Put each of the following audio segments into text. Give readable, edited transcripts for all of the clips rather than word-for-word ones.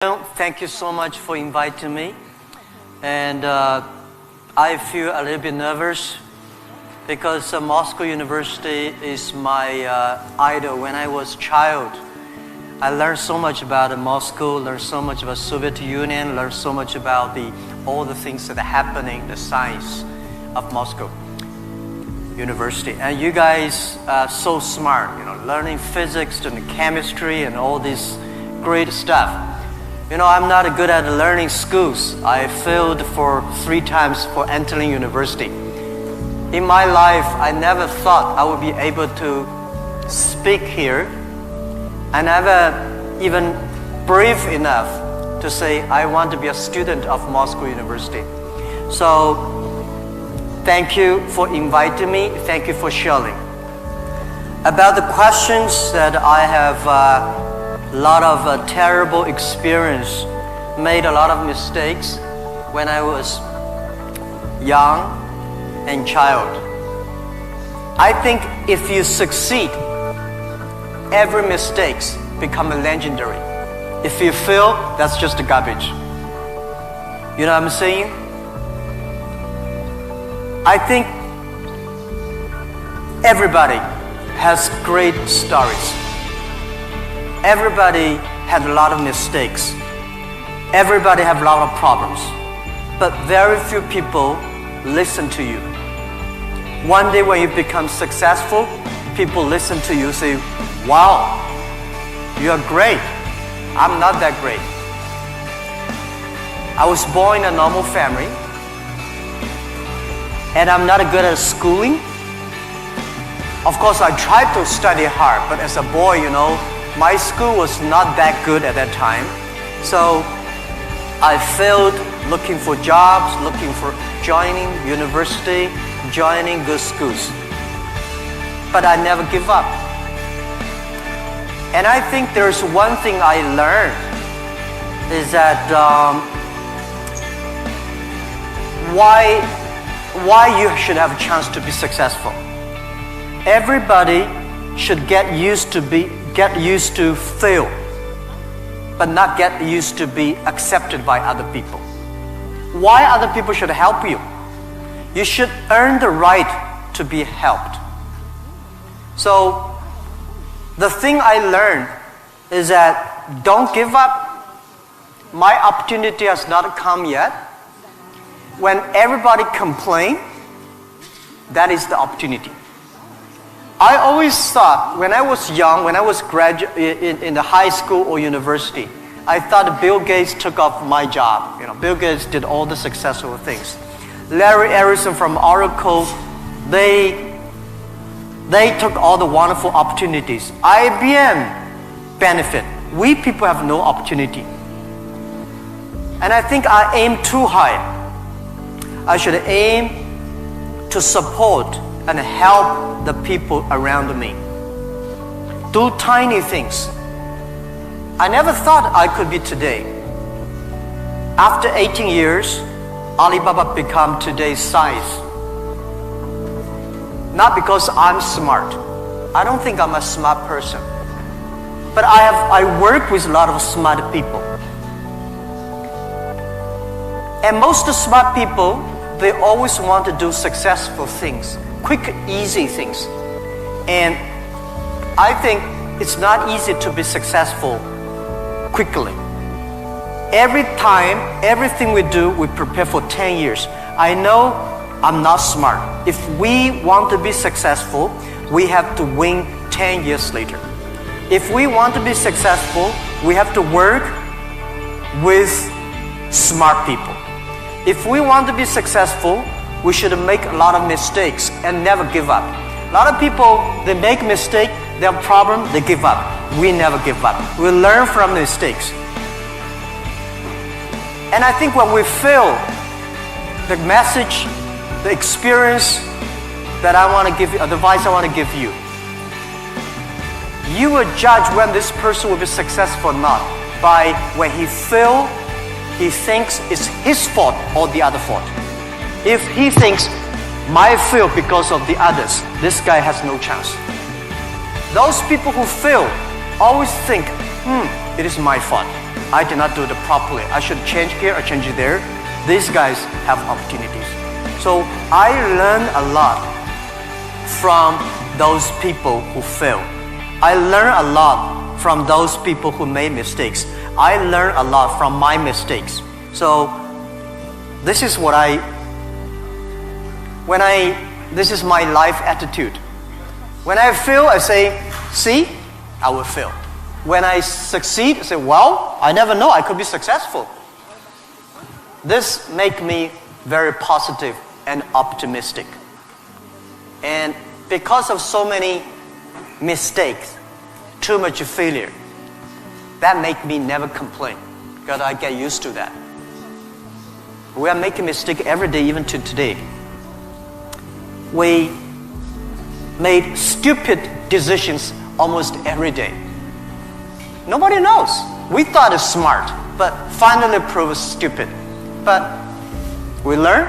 Thank you so much for inviting me, and I feel a little bit nervous because Moscow University is my idol. When I was a child, I learned so much about Moscow, learned so much about Soviet Union, learned so much about all the things that are happening, the science of Moscow University. And you guys are so smart, learning physics and chemistry and all this great stuff. I'm not good at learning schools. I failed for 3 times for entering university. In my life, I never thought I would be able to speak here. I never even brave enough to say I want to be a student of Moscow University. So, thank you for inviting me. Thank you for sharing. About the questions that I have a lot of terrible experience, made a lot of mistakes when I was young and child. I think if you succeed, every mistakes become legendary. If you fail, that's just garbage. You know what I'm saying? I think everybody has great stories. Everybody had a lot of mistakes. Everybody have a lot of problems. But very few people listen to you. One day when you become successful, people listen to you, say, wow, you are great. I'm not that great. I was born in a normal family, and I'm not good at schooling. Of course, I tried to study hard, but as a boy, my school was not that good at that time. So I failed looking for jobs, looking for joining university, joining good schools. But I never give up. And I think there's one thing I learned is that why you should have a chance to be successful. Everybody should get used to fail, but not get used to be accepted by other people. Why other people should help you? You should earn the right to be helped. So the thing I learned is that don't give up. My opportunity has not come yet. When everybody complains, that is the opportunity. I always thought, when I was young, when I was in the high school or university, I thought Bill Gates took off my job. Bill Gates did all the successful things. Larry Ellison from Oracle, they took all the wonderful opportunities. IBM benefit. We people have no opportunity. And I think I aim too high. I should aim to support and help the people around me. Do tiny things. I never thought I could be today. After 18 years, Alibaba become today's size. Not because I'm smart. I don't think I'm a smart person. But I work with a lot of smart people. And most smart people, they always want to do successful things. Quick, easy things. And I think it's not easy to be successful quickly. Every time, everything we do, we prepare for 10 years. I know I'm not smart. If we want to be successful, we have to win 10 years later. If we want to be successful, we have to work with smart people. If we want to be successful, we should make a lot of mistakes and never give up. A lot of people, they make mistakes, they have a problem, they give up. We never give up. We learn from mistakes. And I think when we fail, the message, the experience that I want to give you, advice I want to give you, you will judge when this person will be successful or not by when he fails, he thinks it's his fault or the other fault. If he thinks, my fail because of the others, this guy has no chance. Those people who fail always think, it is my fault. I did not do it properly. I should change here or change there. These guys have opportunities. So I learned a lot from those people who fail. I learned a lot from those people who made mistakes. I learned a lot from my mistakes. So this is what this is my life attitude. When I fail, I say, see, I will fail. When I succeed, I say, well, I never know, I could be successful. This makes me very positive and optimistic. And because of so many mistakes, too much failure, that make me never complain, because I get used to that. We are making mistakes every day, even to today. We made stupid decisions almost every day. Nobody knows. We thought it's smart, but finally proved stupid. But we learn,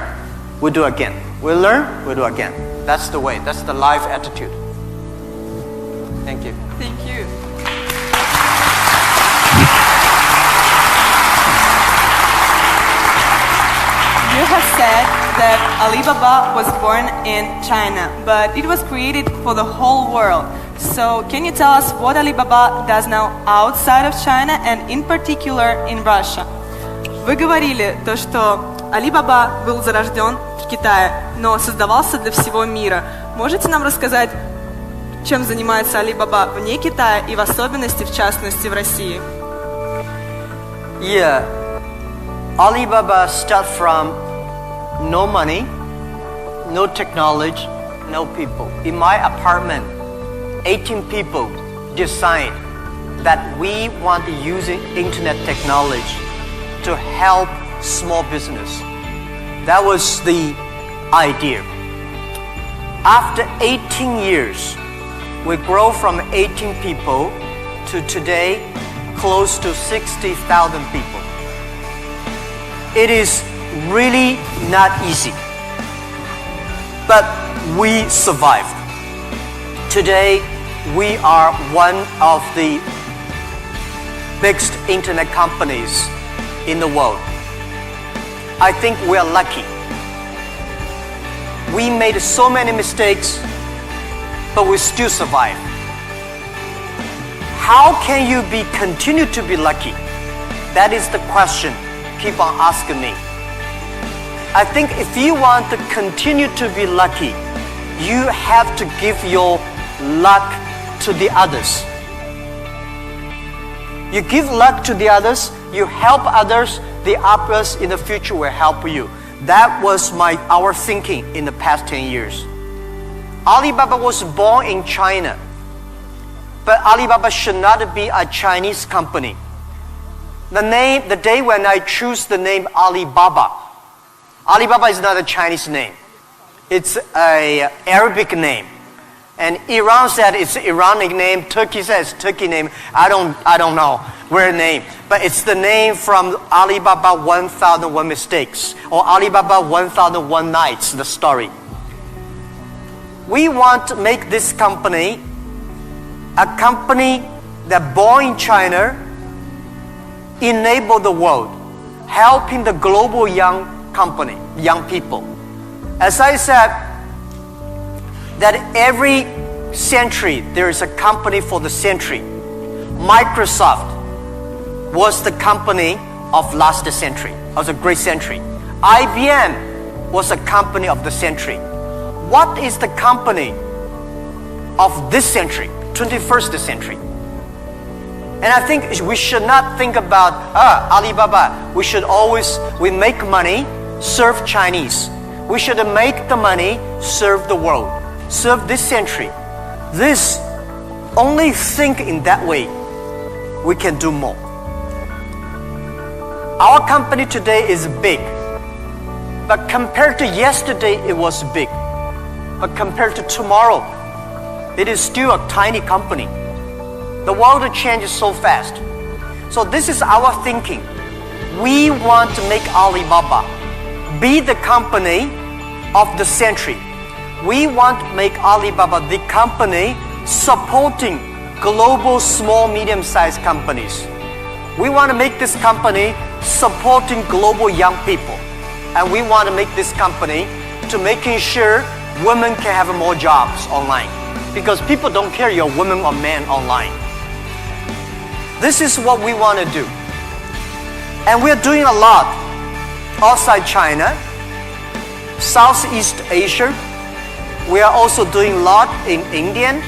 we do again. We learn, we do again. That's the way. That's the life attitude. Thank you. Thank you. You have said that Alibaba was born in China, but it was created for the whole world. So can you tell us what Alibaba does now outside of China and in particular in Russia? Вы говорили то, что Alibaba был зарожден в Китае, но создавался для всего мира. Можете нам рассказать, чем занимается Alibaba вне Китая и в особенности, в частности, в России? Yeah, Alibaba started from no money, no technology, no people. In my apartment, 18 people decide that we want to use internet technology to help small business. That was the idea. After 18 years, we grow from 18 people to today close to 60,000 people. It is really not easy, but we survived. Today, we are one of the biggest internet companies in the world. I think we are lucky. We made so many mistakes, but we still survive. How can you continue to be lucky? That is the question people are asking me. I think if you want to continue to be lucky, you have to give your luck to the others. You give luck to the others, you help others, the others in the future will help you. That was our thinking in the past 10 years. Alibaba was born in China, but Alibaba should not be a Chinese company. The day when I choose the name Alibaba, Alibaba is not a Chinese name. It's an Arabic name. And Iran said it's an Iranic name. Turkey says Turkey name. I don't know where name. But it's the name from Alibaba 1001 Mistakes or Alibaba 1001 Nights, the story. We want to make this company a company that born in China, enable the world, helping the global young people. As I said, that every century there is a company for the century. Microsoft was the company of last century, of the great century. IBM was a company of the century. What is the company of this century, 21st century? And I think we should not think about Alibaba. We make money, serve Chinese. We should make the money, serve the world, serve this century. Only think in that way, we can do more. Our company today is big, but compared to yesterday, it was big. But compared to tomorrow, it is still a tiny company. The world changes so fast. So this is our thinking. We want to make Alibaba be the company of the century. We want to make Alibaba the company supporting global small, medium-sized companies. We want to make this company supporting global young people. And we want to make this company to making sure women can have more jobs online. Because people don't care you're a woman or man online. This is what we want to do. And we're doing a lot outside China, Southeast Asia. We are also doing a lot in India.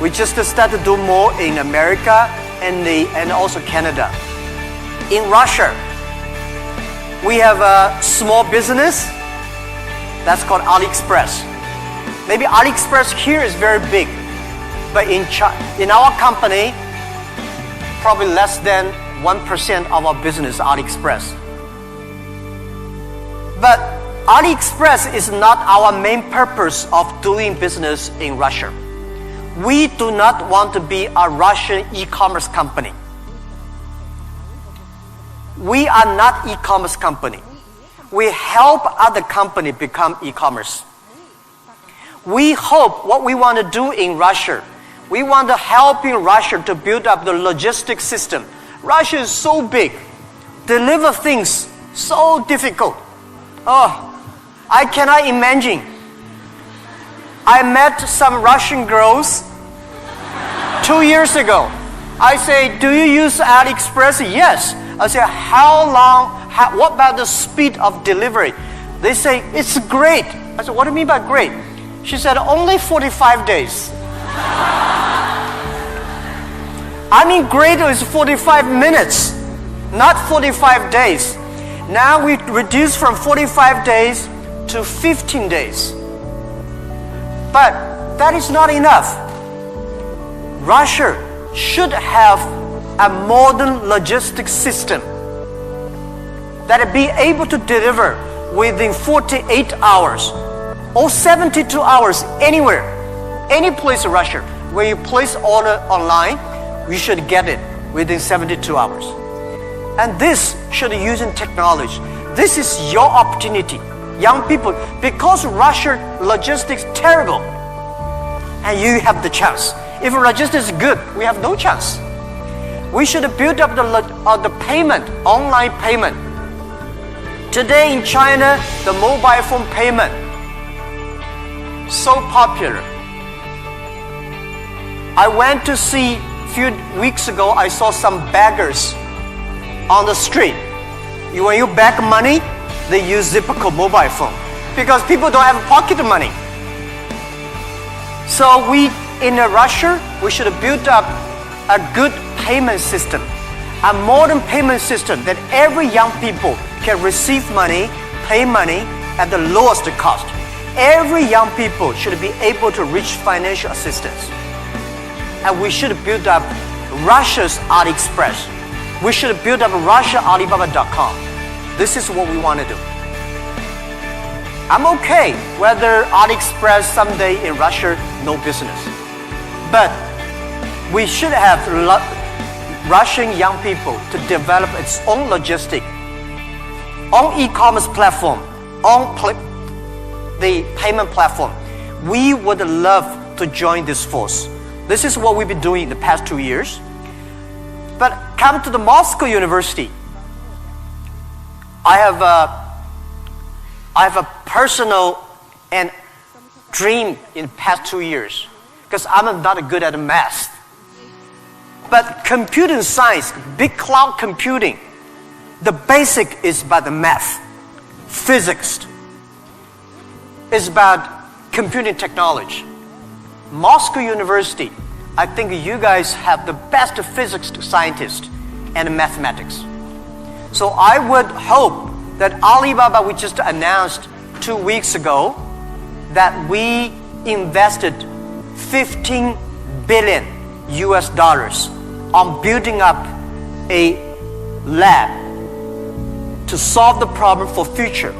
We just started to do more in America and also Canada. In Russia, we have a small business that's called AliExpress. Maybe AliExpress here is very big, but in our company, probably less than 1% of our business is AliExpress. But AliExpress is not our main purpose of doing business in Russia. We do not want to be a Russian e-commerce company. We are not e-commerce company. We help other company become e-commerce. We hope what we want to do in Russia, we want to help in Russia to build up the logistics system. Russia is so big, deliver things so difficult. Oh, I cannot imagine. I met some Russian girls 2 years ago. I say, do you use AliExpress? Yes. I say, how long, what about the speed of delivery? They say, it's great. I said, what do you mean by great? She said, only 45 days. I mean, great is 45 minutes, not 45 days. Now we reduce from 45 days to 15 days. But that is not enough. Russia should have a modern logistics system that will be able to deliver within 48 hours or 72 hours anywhere, any place in Russia. When you place order online, you should get it within 72 hours. And this should be using technology. This is your opportunity, young people, because Russia logistics terrible, and you have the chance. If logistics is good, we have no chance. We should build up the payment, online payment. Today in China, the mobile phone payment, so popular. I went to see, a few weeks ago, I saw some beggars on the street. When you beg money, they use Zipco mobile phone because people don't have pocket money. So in Russia, we should build up a good payment system, a modern payment system that every young people can receive money, pay money at the lowest cost. Every young people should be able to reach financial assistance. And we should build up Russia's AliExpress. We should build up Russia Alibaba.com. This is what we want to do. I'm okay whether AliExpress someday in Russia, no business. But we should have Russian young people to develop its own logistic, own e-commerce platform, own the payment platform. We would love to join this force. This is what we've been doing in the past 2 years. But come to the Moscow University. I have a personal and dream in the past 2 years because I'm not good at math. But computing science, big cloud computing, the basic is about the math. Physics is about computing technology. Moscow University, I think you guys have the best physics scientists and mathematics. So I would hope that Alibaba, we just announced 2 weeks ago that we invested $15 billion on building up a lab to solve the problem for future,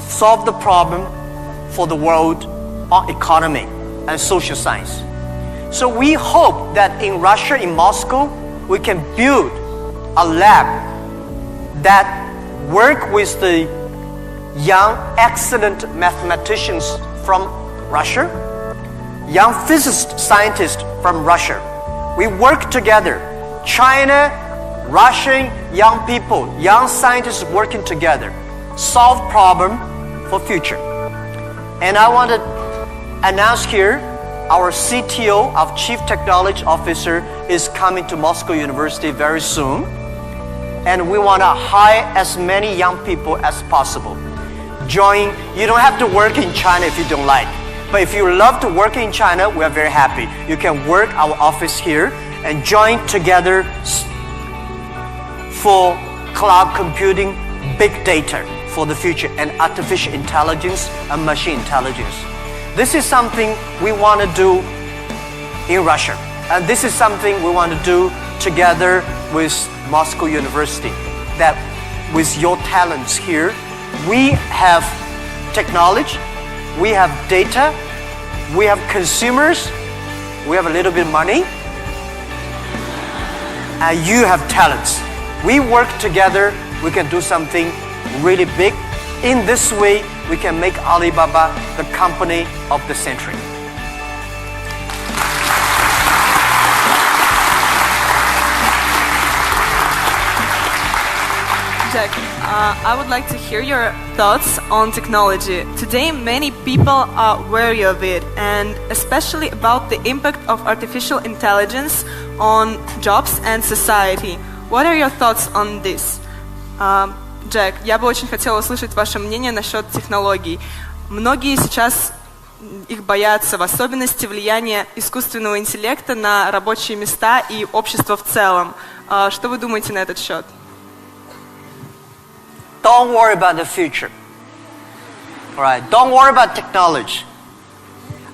solve the problem for the world on economy and social science. So we hope that in Russia, in Moscow, we can build a lab that work with the young, excellent mathematicians from Russia, young physicist scientists from Russia. We work together, China, Russian young people, young scientists working together, solve problem for future. And I want to announce here, our CTO, our Chief Technology Officer, is coming to Moscow University very soon. And we want to hire as many young people as possible. Join, you don't have to work in China if you don't like. But if you love to work in China, we are very happy. You can work our office here and join together for cloud computing, big data for the future, and artificial intelligence and machine intelligence. This is something we want to do in Russia. And this is something we want to do together with Moscow University. That with your talents here, we have technology, we have data, we have consumers, we have a little bit of money, and you have talents. We work together, we can do something really big. In this way, we can make Alibaba the company of the century. Jack, I would like to hear your thoughts on technology. Today, many people are wary of it, and especially about the impact of artificial intelligence on jobs and society. What are your thoughts on this? Джек, я бы очень хотела услышать ваше мнение насчет технологий. Многие сейчас их боятся, в особенности влияния искусственного интеллекта на рабочие места и общество в целом. Что вы думаете на этот счет? Don't worry about the future. All right, don't worry about technology.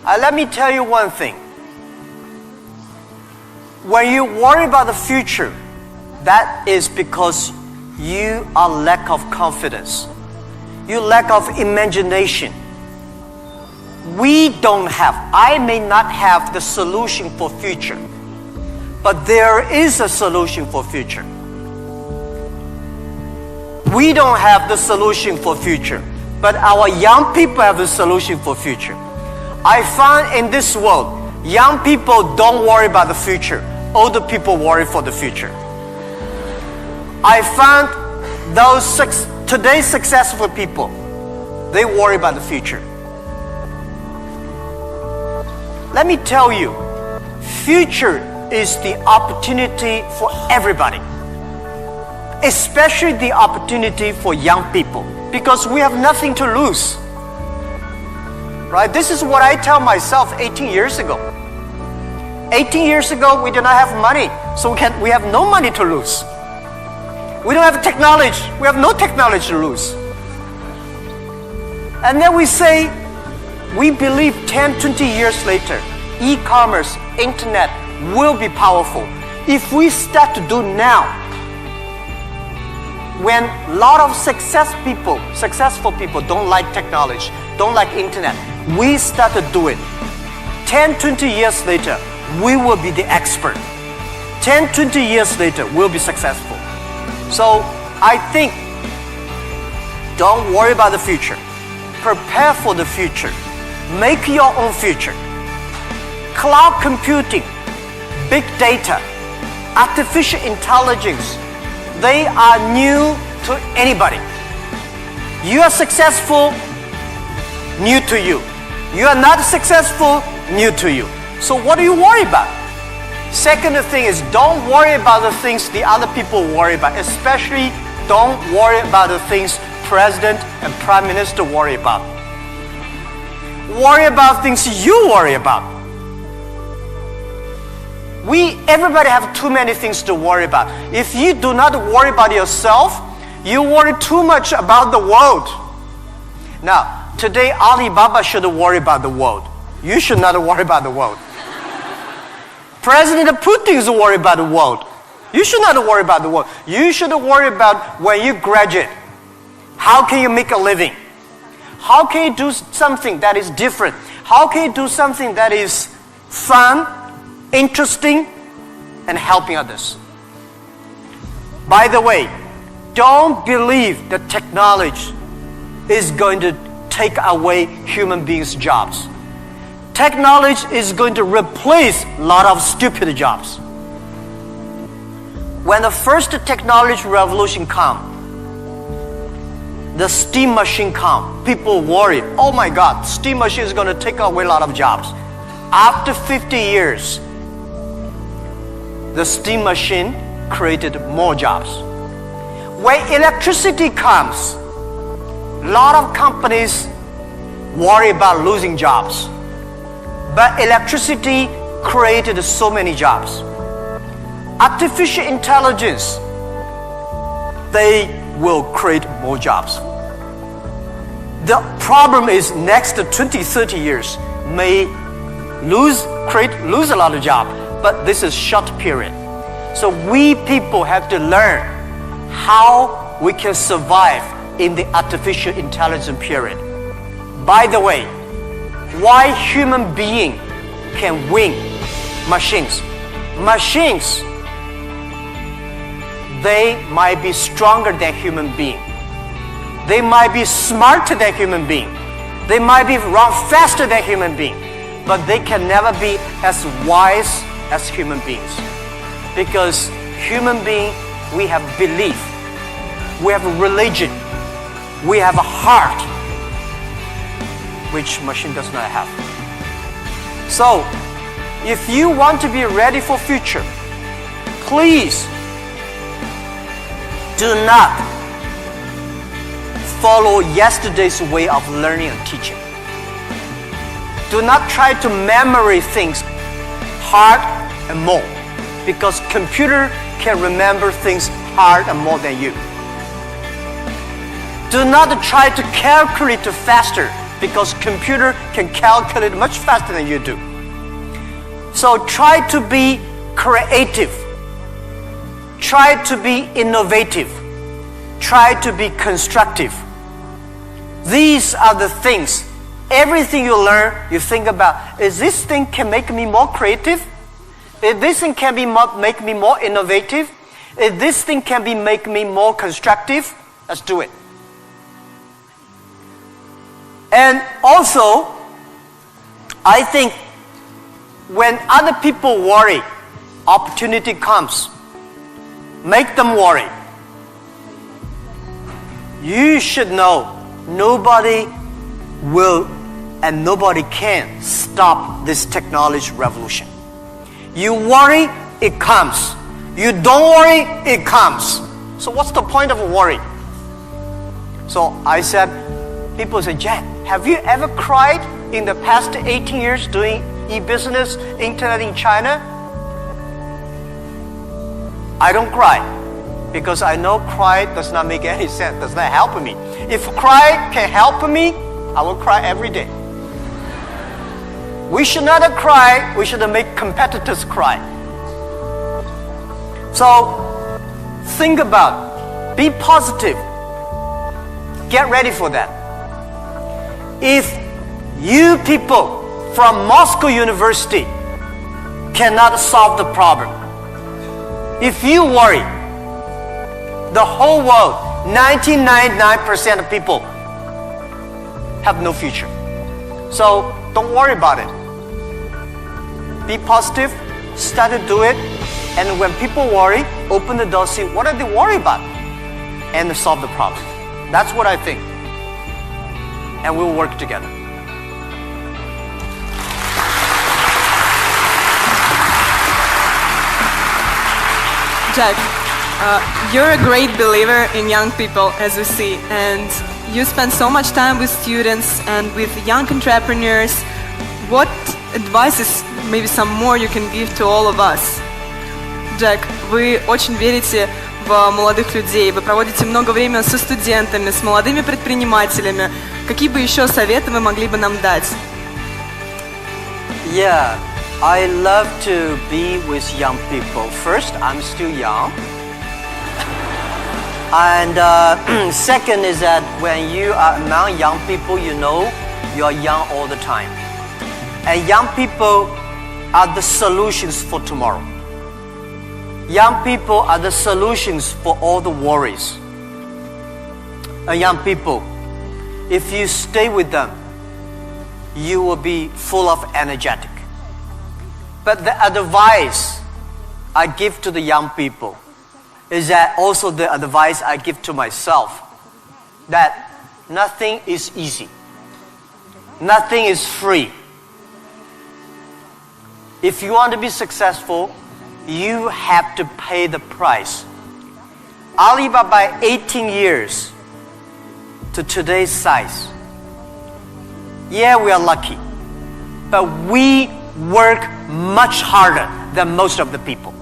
Let me tell you one thing. When you worry about the future, that is because you are lack of confidence. You lack of imagination. We don't have, I may not have the solution for future, but there is a solution for future. We don't have the solution for future, but our young people have the solution for future. I find in this world, young people don't worry about the future. Older people worry for the future. I found those today's successful people, they worry about the future. Let me tell you, future is the opportunity for everybody, especially the opportunity for young people, because we have nothing to lose. Right? This is what I tell myself 18 years ago. 18 years ago, we did not have money, so we have no money to lose. We don't have technology. We have no technology to lose. And then we say, we believe 10, 20 years later, e-commerce, internet will be powerful. If we start to do now, when a lot of successful people don't like technology, don't like internet, we start to do it. 10, 20 years later, we will be the expert. 10, 20 years later, we'll be successful. So I think, don't worry about the future. Prepare for the future. Make your own future. Cloud computing, big data, artificial intelligence, they are new to anybody. You are successful, new to you. You are not successful, new to you. So what do you worry about? Second thing is, don't worry about the things the other people worry about. Especially, don't worry about the things President and Prime Minister worry about. Worry about things you worry about. Everybody have too many things to worry about. If you do not worry about yourself, you worry too much about the world. Now, today Alibaba should worry about the world. You should not worry about the world. President Putin is worried about the world. You should not worry about the world. You should worry about when you graduate. How can you make a living? How can you do something that is different? How can you do something that is fun, interesting, and helping others? By the way, don't believe that technology is going to take away human beings' jobs. Technology is going to replace a lot of stupid jobs. When the first technology revolution come, the steam machine come, people worry, oh my God, steam machine is going to take away a lot of jobs. After 50 years, the steam machine created more jobs. When electricity comes, a lot of companies worry about losing jobs. But electricity created so many jobs. Artificial intelligence, they will create more jobs. The problem is next 20, 30 years may lose a lot of jobs, but this is short period. So we people have to learn how we can survive in the artificial intelligence period. By the way, why human being can win machines? Machines, they might be stronger than human being. They might be smarter than human being. They might be run faster than human being. But they can never be as wise as human beings. Because human being, we have belief. We have a religion. We have a heart, which machine does not have. So, if you want to be ready for future, please do not follow yesterday's way of learning and teaching. Do not try to memory things hard and more, because computer can remember things hard and more than you. Do not try to calculate faster, because computer can calculate much faster than you do. So try to be creative. Try to be innovative. Try to be constructive. These are the things. Everything you learn, you think about, is this thing can make me more creative? If this thing can make me more innovative? If this thing can make me more constructive? Let's do it. And also, I think when other people worry, opportunity comes. Make them worry. You should know nobody will and nobody can stop this technology revolution. You worry, it comes. You don't worry, it comes. So what's the point of worry? So I said, people say, Jack, have you ever cried in the past 18 years doing e-business, internet in China? I don't cry because I know cry does not make any sense, does not help me. If cry can help me, I will cry every day. We should not cry, we should make competitors cry. So think about, be positive, get ready for that. If you people from Moscow University cannot solve the problem, if you worry, the whole world, 99% of people have no future. So don't worry about it. Be positive, start to do it, and when people worry, open the door, see what are they worried about, and solve the problem. That's what I think. And we'll work together. Jack, you're a great believer in young people, as we see, and you spend so much time with students and with young entrepreneurs. What advices, maybe some more, you can give to all of us? Jack, вы очень верите в молодых людей, вы проводите много времени со студентами, с молодыми предпринимателями. Какие бы еще советы вы могли бы нам дать? Yeah, I love to be with young people. First, I'm still young. And second is that when you are among young people, you know you are young all the time. And young people are the solutions for tomorrow. Young people are the solutions for all the worries. And young people, if you stay with them, you will be full of energetic. But the advice I give to the young people, is that also the advice I give to myself, that nothing is easy. Nothing is free. If you want to be successful, you have to pay the price. Alibaba, 18 years to today's size. Yeah, we are lucky, but we work much harder than most of the people.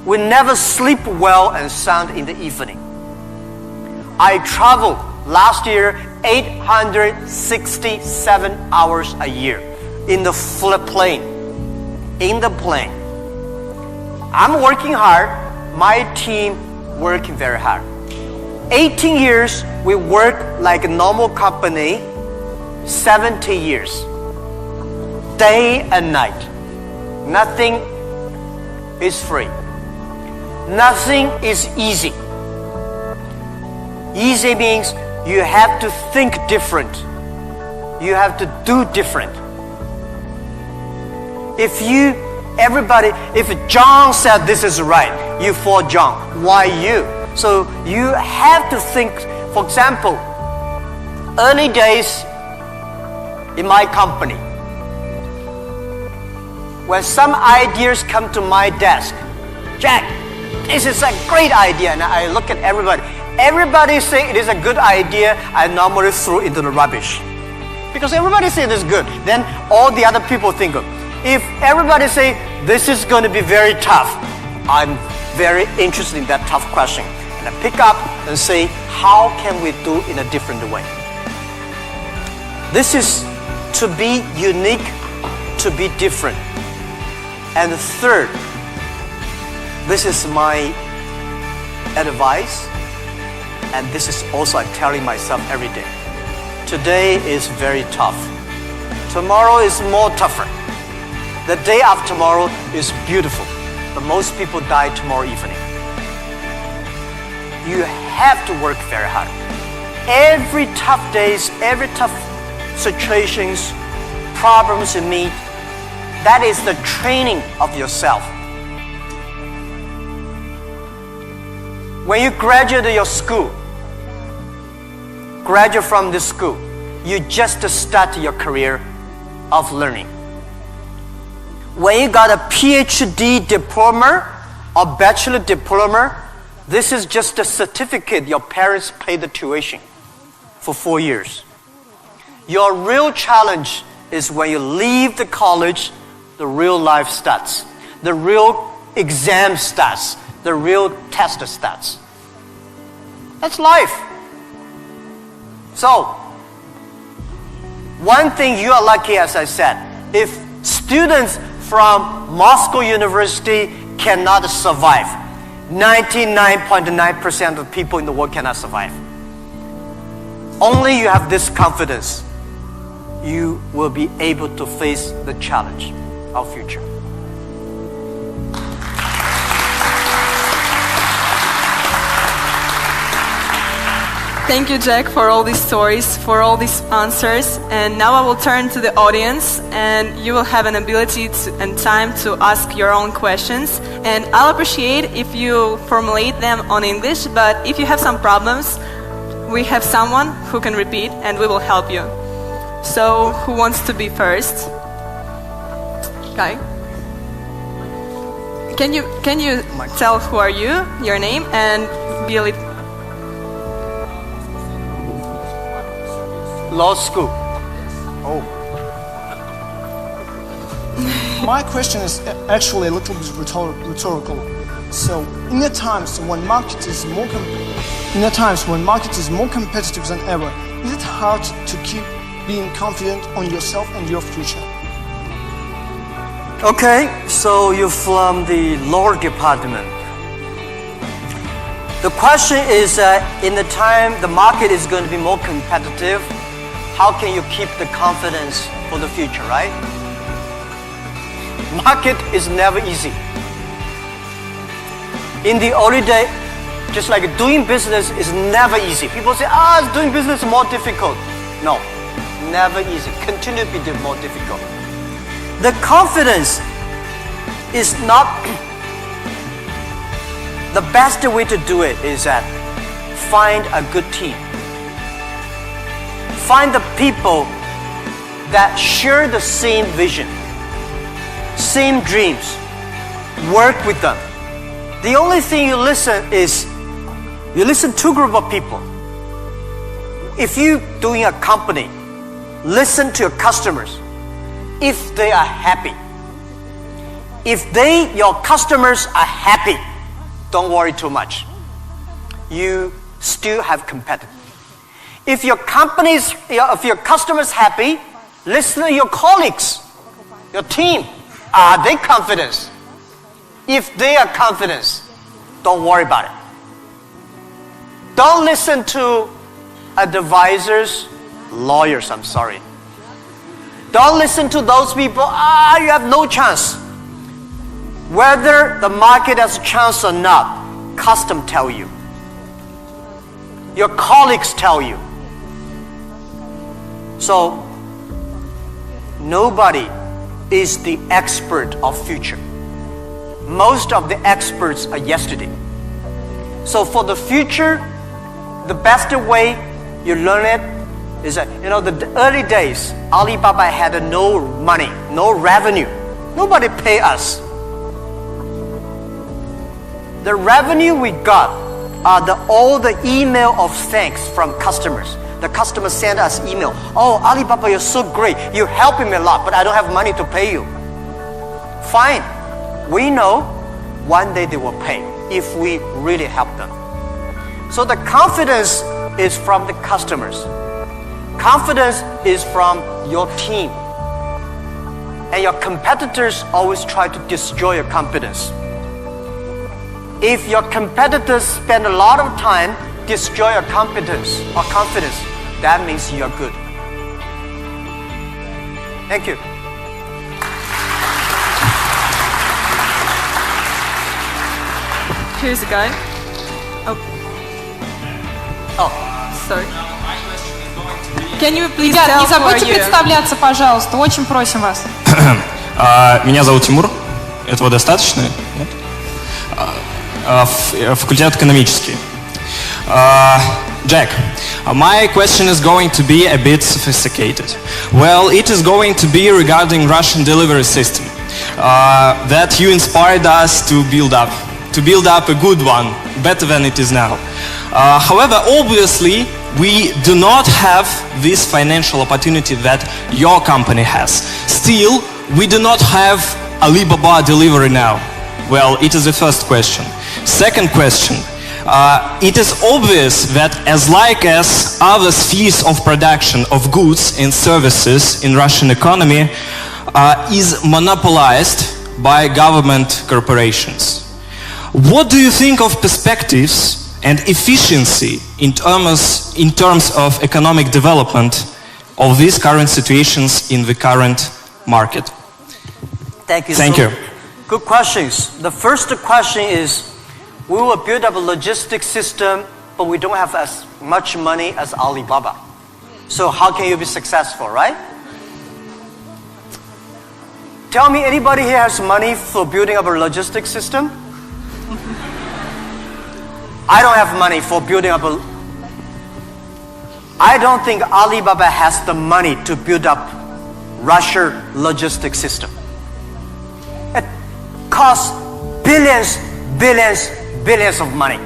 We never sleep well and sound in the evening. I traveled last year 867 hours a year in the plane. In the plane. I'm working hard, my team working very hard. 18 years, we work like a normal company, 70 years. Day and night. Nothing is free. Nothing is easy. Easy means you have to think different. You have to do different. If John said this is right, you follow John. Why you? So you have to think. For example, early days in my company, when some ideas come to my desk, Jack, this is a great idea, and I look at everybody. Everybody say it is a good idea, I normally throw it into the rubbish. Because everybody say it is good, then all the other people think of. If everybody say this is going to be very tough, I'm very interested in that tough question. And I pick up and say, how can we do in a different way? This is to be unique, to be different. And third, this is my advice, and this is also I'm telling myself every day. Today is very tough. Tomorrow is more tougher. The day after tomorrow is beautiful, but most people die tomorrow evening. You have to work very hard. Every tough days, every tough situations, problems you meet, that is the training of yourself. When you graduate your school, graduate from this school, you just start your career of learning. When you got a PhD diploma or bachelor diploma, this is just a certificate your parents paid the tuition for 4 years. Your real challenge is when you leave the college, the real life starts. The real exam starts. The real test starts. That's life. So, one thing you are lucky, as I said, if students from Moscow University cannot survive, 99.9% of people in the world cannot survive. Only you have this confidence, you will be able to face the challenge of future. Thank you, Jack, for all these stories, for all these answers. And now I will turn to the audience, and you will have an ability and time to ask your own questions. And I'll appreciate if you formulate them on English, but if you have some problems, we have someone who can repeat, and we will help you. So, who wants to be first? Guy? Can you tell who are you, your name, and be a little... Law school. Oh. My question is actually a little bit rhetorical. So, in the times when market is more competitive than ever, is it hard to keep being confident on yourself and your future? Okay, so you're from the law department. The question is, in the time the market is going to be more competitive, how can you keep the confidence for the future, right? Market is never easy. In the early day, just like doing business is never easy. People say, doing business is more difficult. No, never easy. Continue to be more difficult. The confidence is not The best way to do it is that find a good team. Find the people that share the same vision, same dreams. Work with them. The only thing you listen to group of people. If you're doing a company, listen to your customers. If they are happy, if your customers are happy, don't worry too much. You still have competitors. If your customers happy, listen to your colleagues, your team. Are they confident? If they are confident, don't worry about it. Don't listen to advisors, lawyers, I'm sorry. Don't listen to those people, you have no chance. Whether the market has a chance or not, custom tell you. Your colleagues tell you. So, nobody is the expert of future. Most of the experts are yesterday. So for the future, the best way you learn it is that, the early days, Alibaba had no money, no revenue. Nobody pay us. The revenue we got are all the email of thanks from customers. The customers send us email. Oh, Alibaba, you're so great. You're helping me a lot, but I don't have money to pay you. Fine. We know one day they will pay if we really help them. So the confidence is from the customers. Confidence is from your team. And your competitors always try to destroy your confidence. If your competitors spend a lot of time destroy your confidence, that means you're good. Thank you. Here's a guy. Oh, sorry. Can you please Ребят, tell не who are забудьте you? представляться, пожалуйста. Очень просим вас. Меня зовут Тимур. Этого достаточно? Нет? Факультет экономический. Jack, my question is going to be a bit sophisticated. Well, it is going to be regarding Russian delivery system that you inspired us to build up a good one, better than it is now. However, obviously, we do not have this financial opportunity that your company has. Still, we do not have Alibaba delivery now. Well, it is the first question. Second question. It is obvious that as other spheres of production of goods and services in Russian economy is monopolized by government corporations. What do you think of perspectives and efficiency in terms of economic development of these current situations in the current market? Thank you. Thank you. Good questions. The first question is, we will build up a logistics system, but we don't have as much money as Alibaba. So how can you be successful, right? Tell me, anybody here has money for building up a logistics system? I don't have money for building up I don't think Alibaba has the money to build up Russia logistics system. It costs billions of money.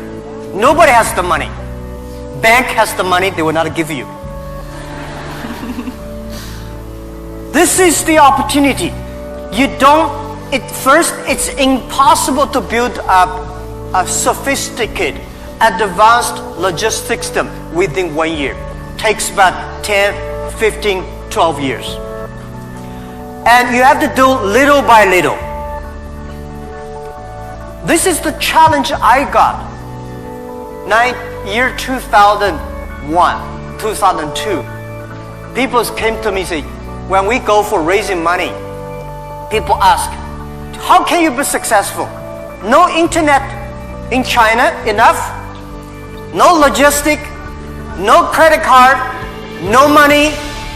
Nobody has the money. Bank has the money, they will not give you. This is the opportunity. It's impossible to build up a sophisticated, advanced logistics system within 1 year. Takes about 10, 15, 12 years. And you have to do little by little. This is the challenge I got. Year 2001, 2002. People came to me and say, when we go for raising money, people ask, how can you be successful? No internet in China enough, no logistic, no credit card, no money,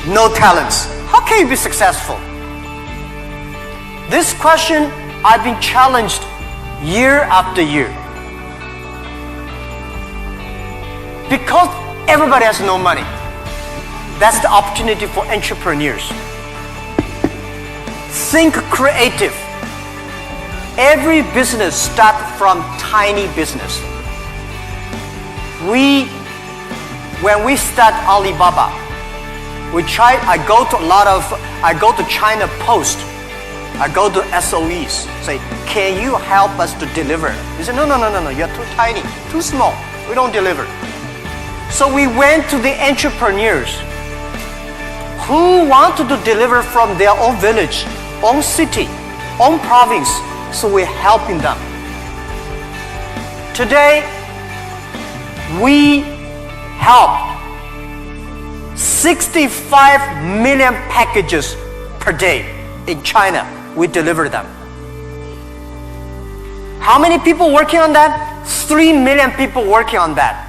no talents. How can you be successful? This question I've been challenged year after year. Because everybody has no money. That's the opportunity for entrepreneurs. Think creative. Every business starts from tiny business. When we start Alibaba, I go to China Post. I go to SOEs, say, can you help us to deliver? They say, no, you're too tiny, too small. We don't deliver. So we went to the entrepreneurs who wanted to deliver from their own village, own city, own province. So we're helping them. Today, we help 65 million packages per day in China. We deliver them. How many people working on that? 3 million people working on that.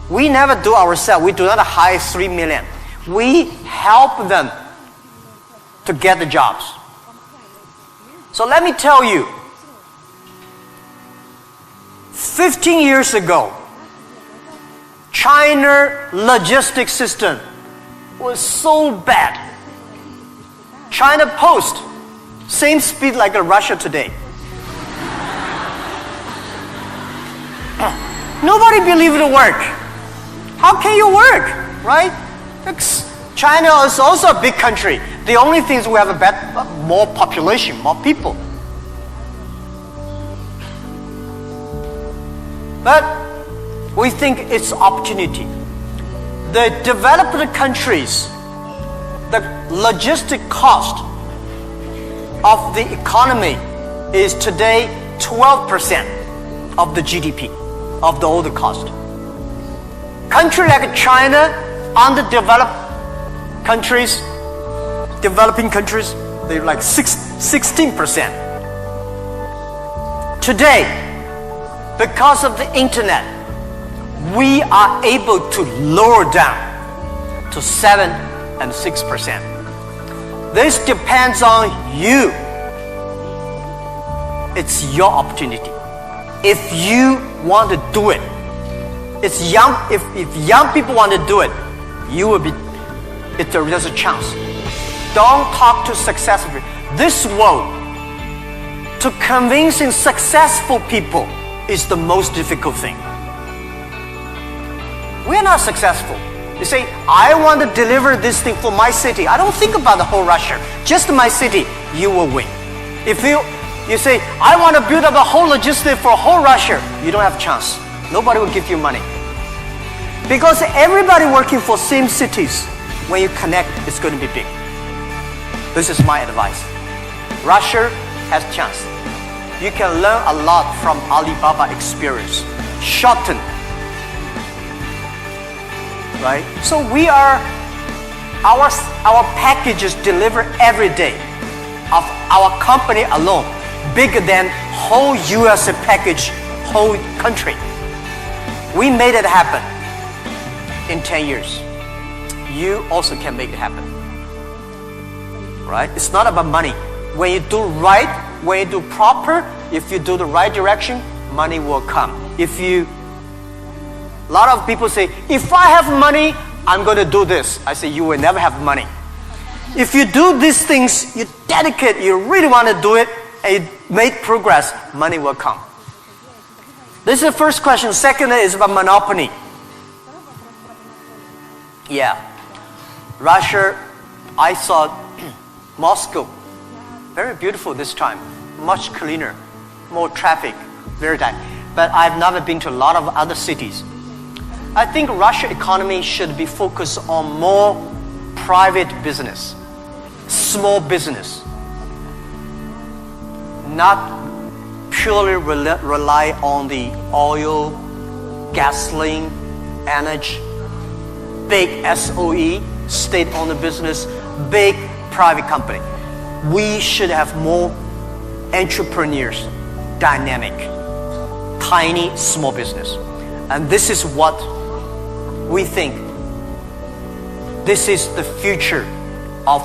We never do ourselves. We do not hire 3 million. We help them to get the jobs. So let me tell you, 15 years ago, China logistics system was so bad. China Post, same speed like Russia today. Nobody believed it would work. How can you work, right? China is also a big country. The only thing is we have more population, more people. But we think it's opportunity. The developed countries, the logistic cost of the economy is today 12% of the GDP, of the older cost. Country like China, underdeveloped countries, developing countries, they're like 16%. Today, because of the internet, we are able to lower down to 7 and 6%. This depends on you. It's your opportunity. If you want to do it, if young people want to do it, there's a chance. Don't talk to successful people. This world, to convincing successful people is the most difficult thing. We're not successful. You say, I want to deliver this thing for my city. I don't think about the whole Russia. Just my city, you will win. If you say, I want to build up a whole logistic for whole Russia, you don't have a chance. Nobody will give you money. Because everybody working for same cities, when you connect, it's going to be big. This is my advice. Russia has a chance. You can learn a lot from Alibaba experience. Shorten. Right? So our packages deliver every day of our company alone, bigger than whole US package, whole country. We made it happen in 10 years. You also can make it happen. Right? It's not about money. When you do right, when you do proper, if you do the right direction, money will come. A lot of people say, if I have money, I'm going to do this. I say, you will never have money. If you do these things, you dedicate, you really want to do it, and you make progress, money will come. This is the first question. Second is about monopoly. Yeah. Russia, I saw Moscow, very beautiful this time, much cleaner, more traffic, very tight. But I've never been to a lot of other cities. I think Russian economy should be focused on more private business, small business, not purely rely on the oil, gasoline, energy, big SOE, state-owned business, big private company. We should have more entrepreneurs, dynamic, tiny, small business. And this is what we think. This is the future of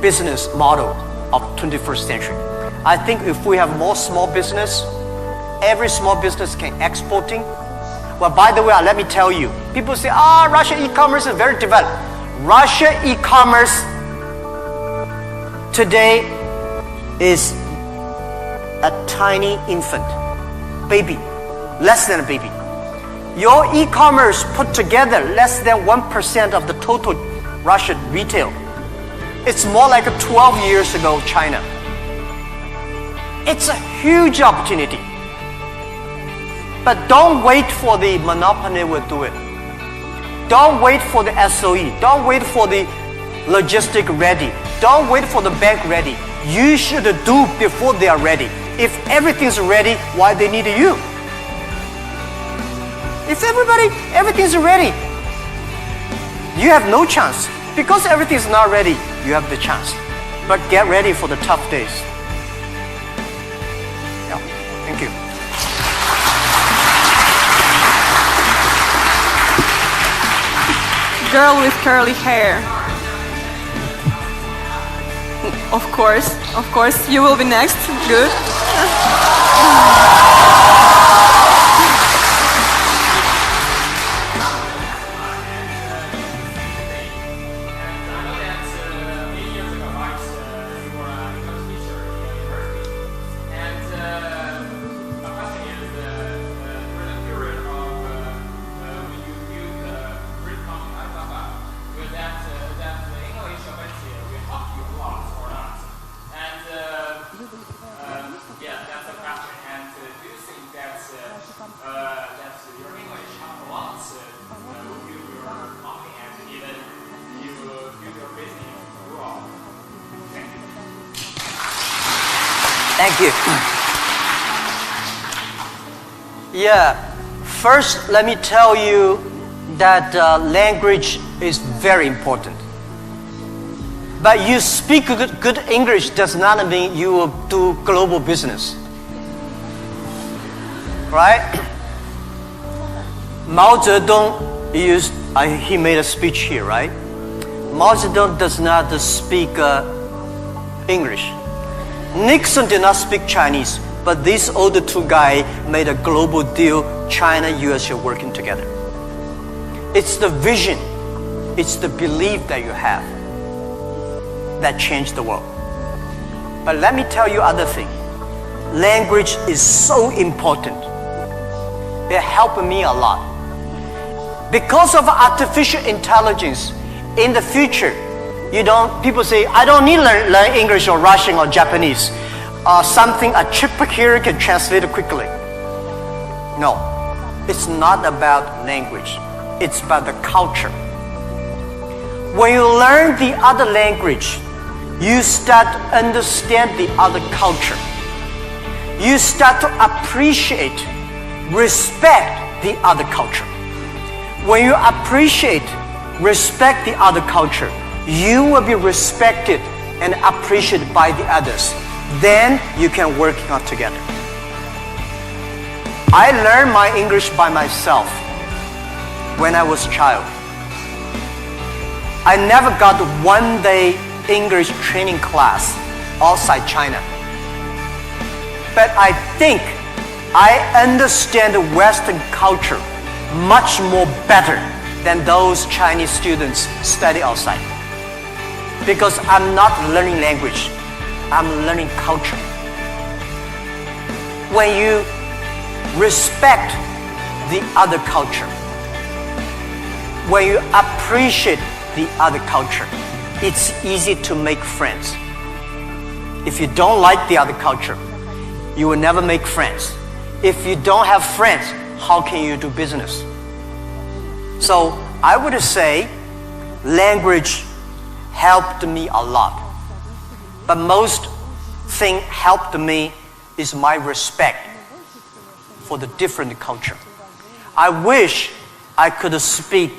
business model of 21st century. I think if we have more small business, every small business can exporting. Well, by the way, let me tell you. People say, Russian e-commerce is very developed. Russian e-commerce today is a tiny infant, baby, less than a baby. Your e-commerce put together less than 1% of the total Russian retail. It's more like 12 years ago China. It's a huge opportunity. But don't wait for the monopoly will do it. Don't wait for the SOE. Don't wait for the logistic ready. Don't wait for the bank ready. You should do before they are ready. If everything's ready, why they need you? If everything's ready, you have no chance. Because everything's not ready, you have the chance. But get ready for the tough days. Yeah, thank you. Girl with curly hair. Of course, you will be next. Good. Thank you. Yeah, first let me tell you that language is very important. But you speak good English does not mean you will do global business. Right? Mao Zedong he made a speech here, right? Mao Zedong does not speak English. Nixon did not speak Chinese, but these other two guys made a global deal. China, US are working together. It's the vision, it's the belief that you have that changed the world. But let me tell you other thing. Language is so important. It helped me a lot. Because of artificial intelligence, in the future, people say, I don't need to learn English or Russian or Japanese. A chip here can translate it quickly. No, it's not about language. It's about the culture. When you learn the other language, you start to understand the other culture. You start to appreciate, respect the other culture. When you appreciate, respect the other culture, you will be respected and appreciated by the others. Then you can work out together. I learned my English by myself when I was a child. I never got one day English training class outside China. But I think I understand the Western culture much more better than those Chinese students study outside. Because I'm not learning language, I'm learning culture. When you respect the other culture, when you appreciate the other culture, it's easy to make friends. If you don't like the other culture, you will never make friends. If you don't have friends, how can you do business? So I would say language helped me a lot. But most thing helped me is my respect for the different culture. I wish I could speak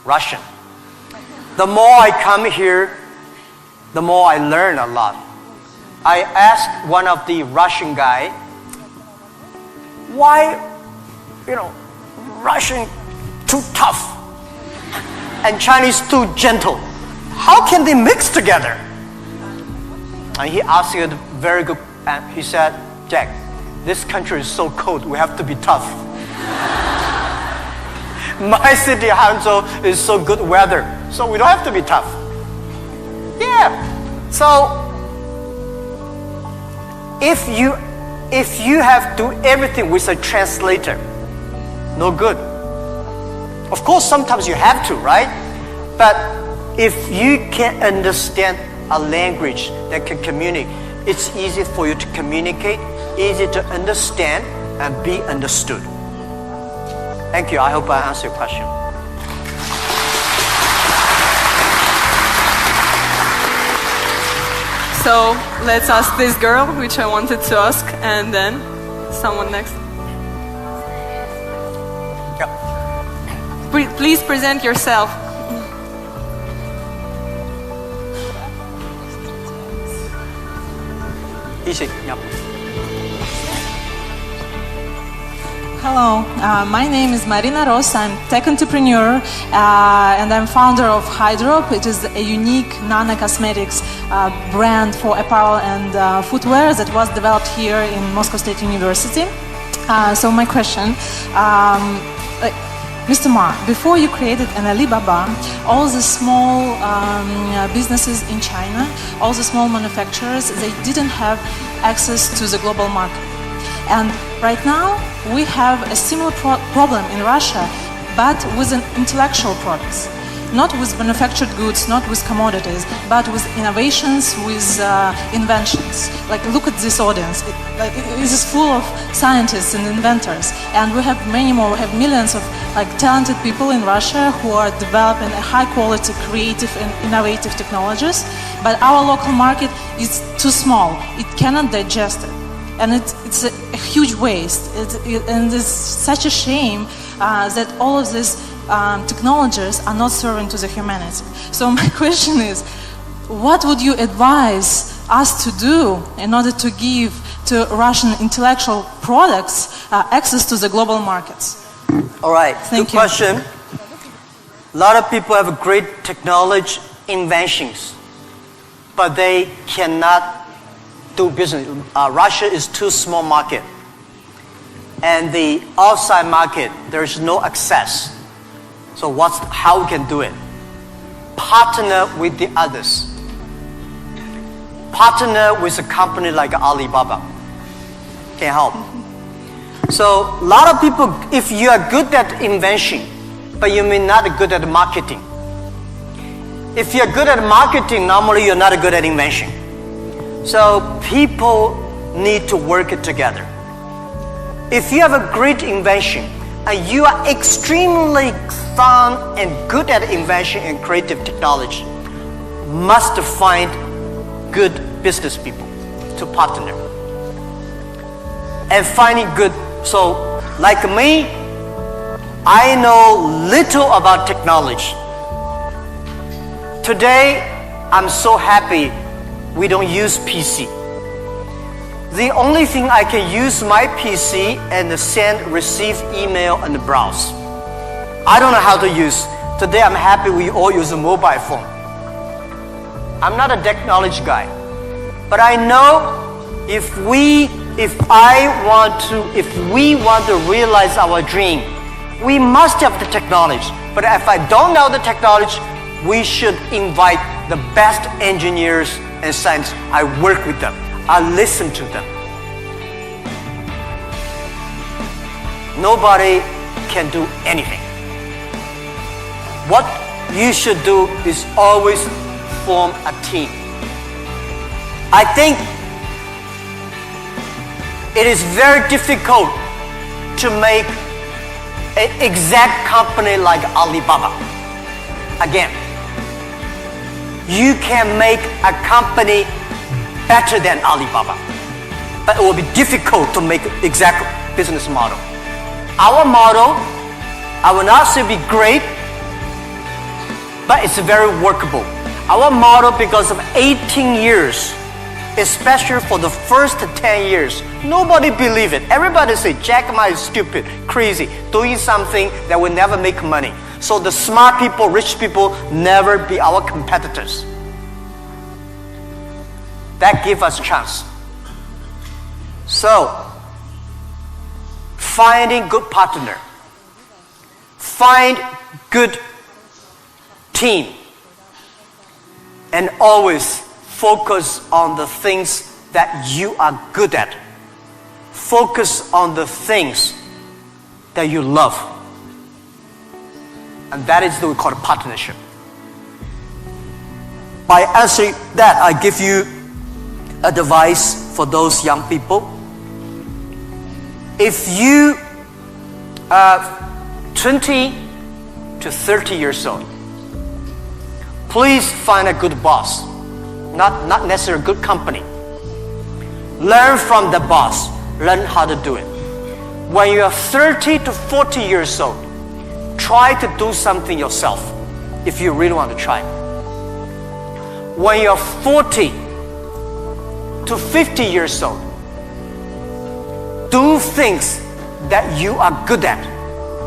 Russian. The more I come here, the more I learn a lot. I asked one of the Russian guy, why, Russian too tough and Chinese too gentle? How can they mix together? And he asked a very good, and he said, Jack, this country is so cold, we have to be tough. My city, Hangzhou, is so good weather, so we don't have to be tough. Yeah. So if you have to do everything with a translator, no good. Of course, sometimes you have to, right? But if you can understand a language that can communicate, it's easy for you to communicate, easy to understand, and be understood. Thank you. I hope I answered your question. So let's ask this girl, which I wanted to ask, and then someone next. Yep. Please present yourself. Easy. Yep. Hello, my name is Marina Ross. I'm tech entrepreneur and I'm founder of Hydrop. It is a unique nano-cosmetics brand for apparel and footwear that was developed here in Moscow State University. So my question, Mr. Ma, before you created an Alibaba, all the small businesses in China, all the small manufacturers, they didn't have access to the global market. And right now, we have a similar problem in Russia, but with an intellectual products. Not with manufactured goods, not with commodities, but with innovations, with inventions. Like, look at this audience. It is full of scientists and inventors. And we have many more. We have millions of talented people in Russia who are developing a high-quality, creative and innovative technologies. But our local market is too small. It cannot digest it. And it's a huge waste. And it's such a shame that all of these technologies are not serving to the humanity. So my question is, what would you advise us to do in order to give to Russian intellectual products access to the global markets? All right. Thank Good you. question. A lot of people have great technology inventions, but they cannot do business. Russia is too small market, and the outside market there is no access. So how we can do it? Partner with the others. Partner with a company like Alibaba. Can help. So a lot of people, if you are good at invention, but you may not be good at marketing. If you're good at marketing, normally you're not good at invention. So people need to work together. If you have a great invention and you are extremely fun and good at invention and creative technology, must find good business people to partner. And finding good, so like me, I know little about technology. Today, I'm so happy we don't use PC. The only thing I can use my PC and send, receive email and browse. I don't know how to use. Today I'm happy we all use a mobile phone. I'm not a technology guy, but I know if we want to realize our dream, we must have the technology. But if I don't know the technology, we should invite the best engineers and scientists. I work with them. I listen to them. Nobody can do anything. What you should do is always form a team. I think it is very difficult to make an exact company like Alibaba. Again, you can make a company better than Alibaba, but it will be difficult to make exact business model. Our model, I will not say be great, but it's very workable. Our model, because of 18 years, especially for the first 10 years, nobody believed it. Everybody say, Jack Ma is stupid, crazy, doing something that will never make money. So the smart people, rich people, never be our competitors. That gives us a chance. So, finding good partner. find good team, and always focus on the things that you are good at. Focus on the things that you love. And that is what we call a partnership. By answering that, I give you advice for those young people. If you are 20 to 30 years old, please find a good boss, not necessarily a good company. Learn from the boss, learn how to do it. When you are 30 to 40 years old, try to do something yourself if you really want to try. When you are 40 to 50 years old, do things that you are good at.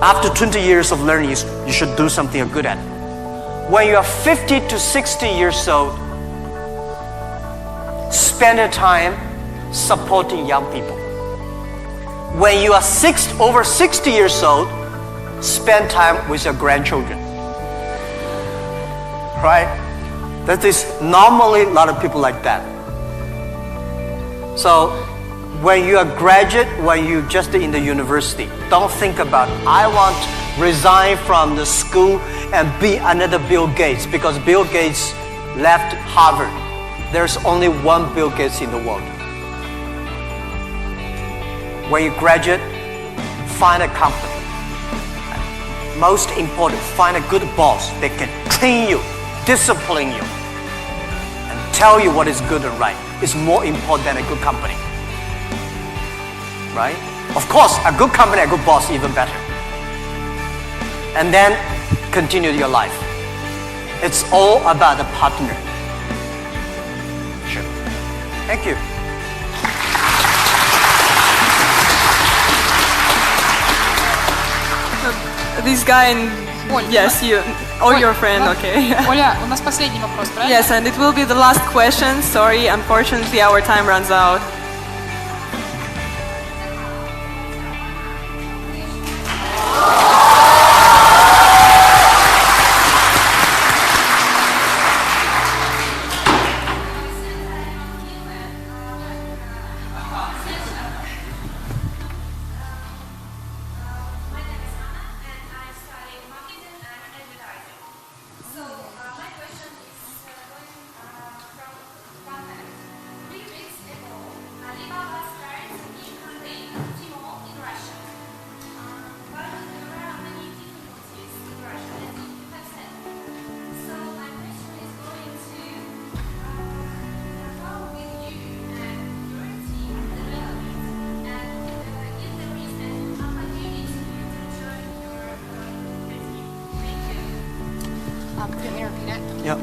After 20 years of learning, you should do something you're good at. When you are 50 to 60 years old, spend your time supporting young people. When you are over 60 years old, spend time with your grandchildren. Right? That is normally a lot of people like that. So when you are graduate, when you just in the university, don't think about, I want to resign from the school and be another Bill Gates, because Bill Gates left Harvard. There's only one Bill Gates in the world. When you graduate, find a company. Most important, find a good boss that can train you, discipline you, and tell you what is good and right. It's more important than a good company. Right? Of course, a good company, a good boss, even better. And then continue your life. It's all about the partner. Sure. Thank you. This guy and yes, you or your friend, okay. Оля, у нас последний вопрос, правильно? Yes, and it will be the last question. Sorry, unfortunately our time runs out.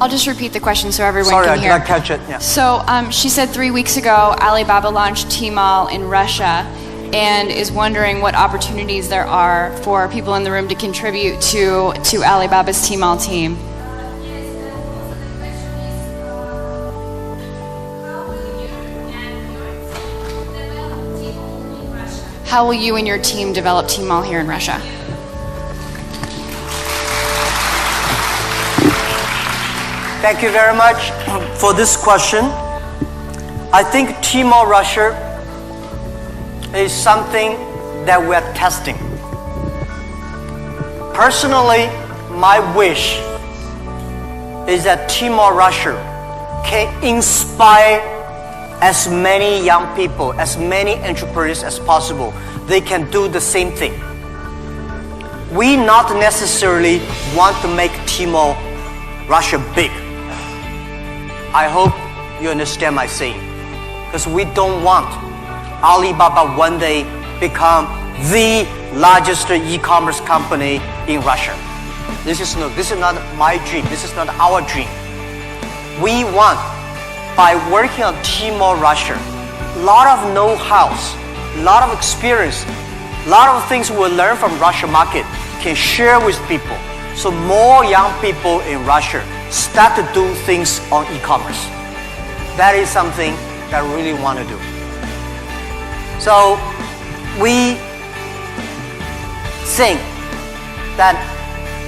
I'll just repeat the question so everyone Sorry, can hear. I did not catch it. Yeah. So she said 3 weeks ago, Alibaba launched Tmall in Russia and is wondering what opportunities there are for people in the room to contribute to Alibaba's Tmall team. How will you and your team develop Tmall here in Russia? Thank you very much for this question. I think Tmall Russia is something that we're testing. Personally, my wish is that Tmall Russia can inspire as many young people, as many entrepreneurs as possible. They can do the same thing. We not necessarily want to make Tmall Russia big. I hope you understand my saying, because we don't want Alibaba one day become the largest e-commerce company in Russia. This is not my dream. This is not our dream. We want, by working on Tmall Russia, a lot of know-how, a lot of experience, a lot of things we learn from Russian market can share with people, so more young people in Russia start to do things on e-commerce. That is something that I really want to do. So we think that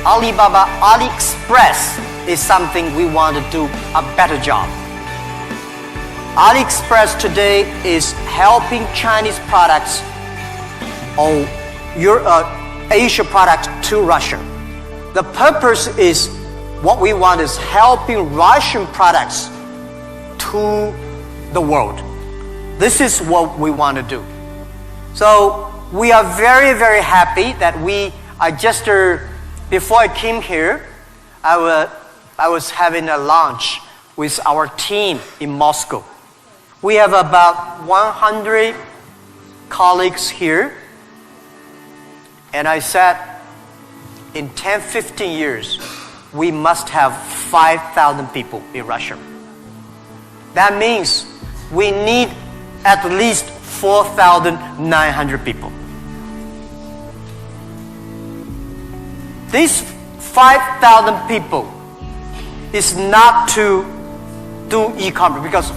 Alibaba, AliExpress is something we want to do a better job. AliExpress today is helping Chinese products or Asia products to Russia. The purpose is what we want is helping Russian products to the world. This is what we want to do. So we are very, very happy that before I came here, I was having a lunch with our team in Moscow. We have about 100 colleagues here. And I said, in 10, 15 years, we must have 5,000 people in Russia. That means we need at least 4,900 people. These 5,000 people is not to do e-commerce, because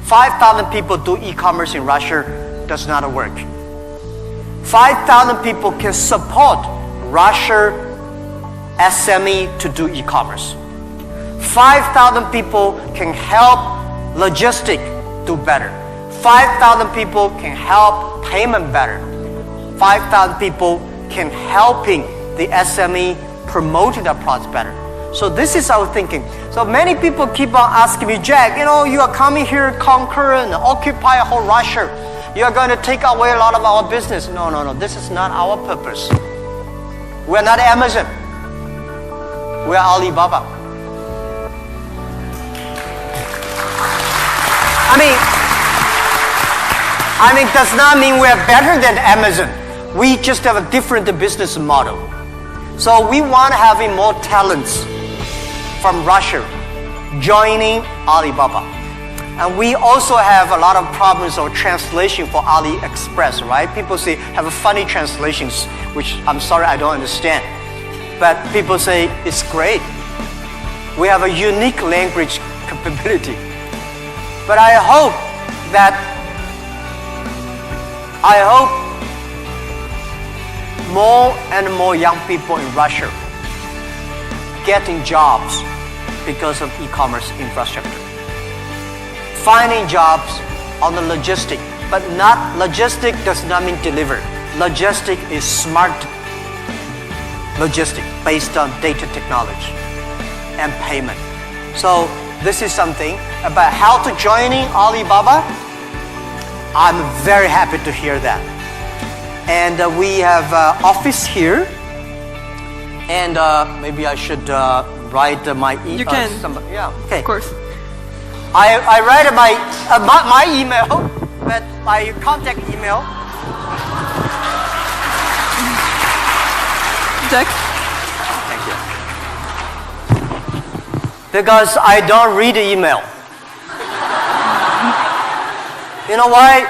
5,000 people do e-commerce in Russia does not work. 5,000 people can support Russia SME to do e-commerce. 5,000 people can help logistics do better. 5,000 people can help payment better. 5,000 people can helping the SME promoting their products better. So this is our thinking. So many people keep on asking me, Jack, you are coming here, conquer and occupy whole Russia. You are going to take away a lot of our business. No. This is not our purpose. We are not Amazon. We are Alibaba. I mean, does not mean we are better than Amazon. We just have a different business model. So we want to have more talents from Russia joining Alibaba. And we also have a lot of problems of translation for AliExpress, right? People say have funny translations, which I'm sorry I don't understand. But people say it's great. We have a unique language capability. But I hope more and more young people in Russia getting jobs because of e-commerce infrastructure. Finding jobs on the logistic, but not logistic does not mean deliver. Logistic is smart logistic based on data technology and payment. So this is something about how to joining Alibaba. I'm very happy to hear that. And we have office here. And maybe I should write my email. You can. Yeah. Okay. Of course. I write my email, but my contact email. Jack? Thank you. Because I don't read the email. You know why?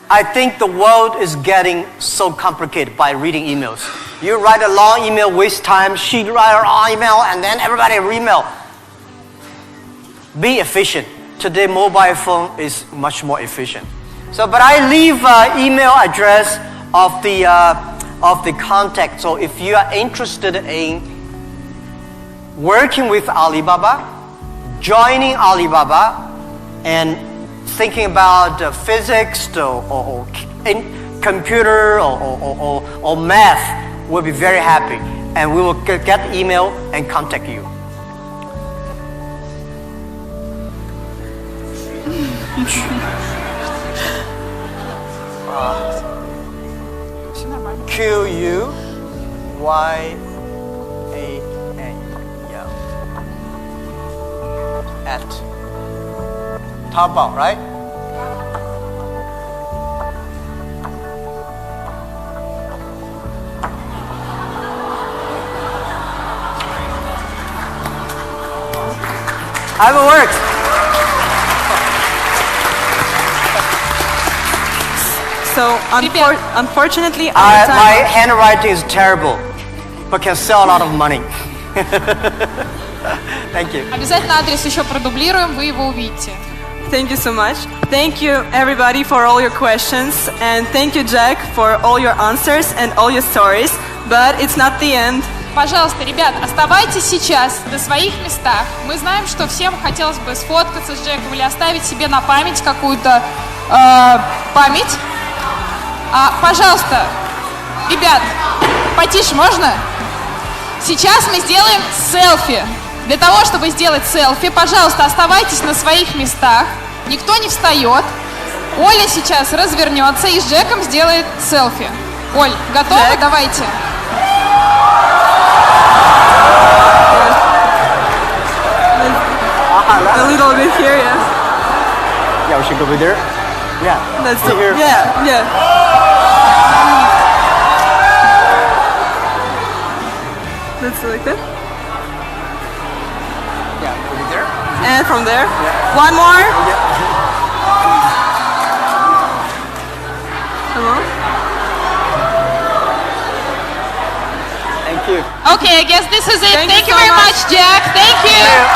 I think the world is getting so complicated by reading emails. You write a long email, waste time. She write her long email, and then everybody email. Be efficient. Today, mobile phone is much more efficient. So, but I leave email address of the contact. So, if you are interested in working with Alibaba, joining Alibaba, and thinking about physics or computer or math, we'll be very happy, and we will get email and contact you. QUYAN, yeah. At Taobao, right? Haven't worked. So unfortunately, our My time. handwriting is terrible, but can sell a lot of money. Thank you. Обязательно адрес еще продублируем, вы его увидите. Thank you so much. Thank you everybody for all your questions, and thank you Jack for all your answers and all your stories. But it's not the end. Пожалуйста, ребят, оставайтесь сейчас на своих местах. Мы знаем, что всем хотелось бы сфоткаться с Джеком или оставить себе на память какую-то память. Пожалуйста, ребят, потише можно? Сейчас мы сделаем селфи. Для того, чтобы сделать селфи, пожалуйста, оставайтесь на своих местах. Никто не встает. Оля сейчас развернется и с Джеком сделает селфи. Оль, готова? Джек. Давайте. A little bit here, yes. Yeah, we should go over there. Yeah. That's See here. Yeah, yeah. That's like that. Yeah, over there. And from there. Yeah. One more. Yeah. Come on. Thank you. Okay, I guess this is it. Thank you Thank you so very much. much, Jack. Thank you.